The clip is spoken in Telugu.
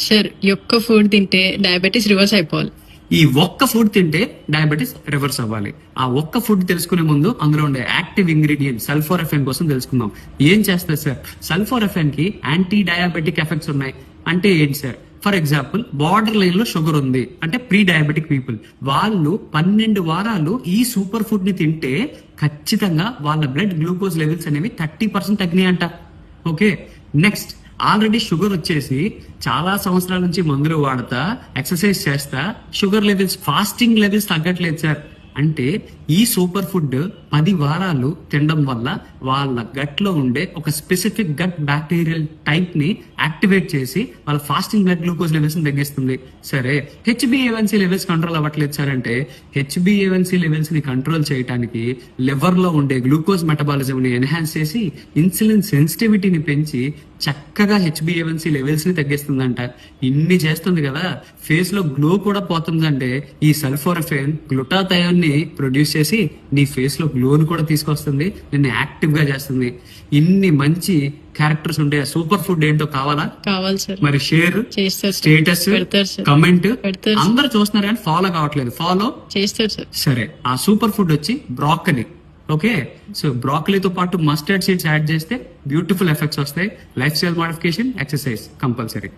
సార్ ఒక్క ఫుడ్ తింటే డయాబెటీస్ రివర్స్ అయిపోవాలి. ఈ ఒక్క ఫుడ్ తింటే డయాబెటీస్ రివర్స్ అవ్వాలి. ఆ ఒక్క ఫుడ్ తెలుసుకునే ముందు అందులో ఉండే యాక్టివ్ ఇంగ్రీడియంట్ సల్ఫోరఫెన్ కోసం తెలుసుకుందాం. ఏం చేస్తారు సార్? సల్ఫోరఫెన్ కి యాంటీ డయాబెటిక్ ఎఫెక్ట్స్ ఉన్నాయి. అంటే ఏంటి sir? For example, border line లో షుగర్ ఉంది అంటే ప్రీ డయాబెటిక్ పీపుల్, వాళ్ళు 12 వారాలు ఈ సూపర్ ఫుడ్ ని తింటే ఖచ్చితంగా వాళ్ళ బ్లడ్ గ్లూకోజ్ లెవెల్స్ అనేవి 30% తగ్గినాయంట. ఓకే, నెక్స్ట్, ఆల్రెడీ షుగర్ వచ్చేసి చాలా సంవత్సరాల నుంచి మందులు వాడతా ఎక్సర్సైజ్ చేస్తా షుగర్ లెవెల్స్, ఫాస్టింగ్ లెవెల్స్ తగ్గట్లేదు సార్. అంటే ఈ సూపర్ ఫుడ్ 10 వారాలు తినడం వల్ల వాళ్ళ గట్ లో ఉండే ఒక స్పెసిఫిక్ గట్ బ్యాక్టీరియల్ టైప్ ని యాక్టివేట్ చేసి వాళ్ళ ఫాస్టింగ్ బ్లడ్ గ్లూకోజ్ లెవెల్స్ ని తగ్గిస్తుంది. సరే, HbA1c లెవెల్స్ కంట్రోల్ అవ్వట్లేదు సార్ అంటే HbA1c లెవెల్స్ ని కంట్రోల్ చేయడానికి లివర్ లో ఉండే గ్లూకోజ్ మెటబాలిజం ని ఎన్హాన్స్ చేసి ఇన్సులిన్ సెన్సిటివిటీని పెంచి చక్కగా HbA1c లెవెల్స్ ని తగ్గిస్తుందంట. ఇన్ని చేస్తుంది కదా, ఫేస్ లో గ్లో కూడా పోతుందంటే ఈ సల్ఫోరఫెన్ గ్లూటాథయోన్ ని ప్రొడ్యూస్ చేసి నీ ఫేస్ లో గ్లోని కూడా తీసుకొస్తుంది, నిన్ను యాక్టివ్ గా చేస్తుంది. ఇన్ని మంచి క్యారెక్టర్స్ ఉంటే సూపర్ ఫుడ్ ఏంటో కావాలా? కావాలి సార్. మరి షేర్, స్టేటస్, కమెంట్ అందరూ చూస్తున్నారు కానీ ఫాలో కావట్లేదు. ఫాలో చేస్తారు సార్. సరే, ఆ సూపర్ ఫుడ్ వచ్చి బ్రాకలీ. ఓకే, సో బ్రాకలీతో పాటు మస్టర్డ్ సీడ్స్ యాడ్ చేస్తే బ్యూటిఫుల్ ఎఫెక్ట్స్ వస్తాయి. Life style modification, exercise compulsory.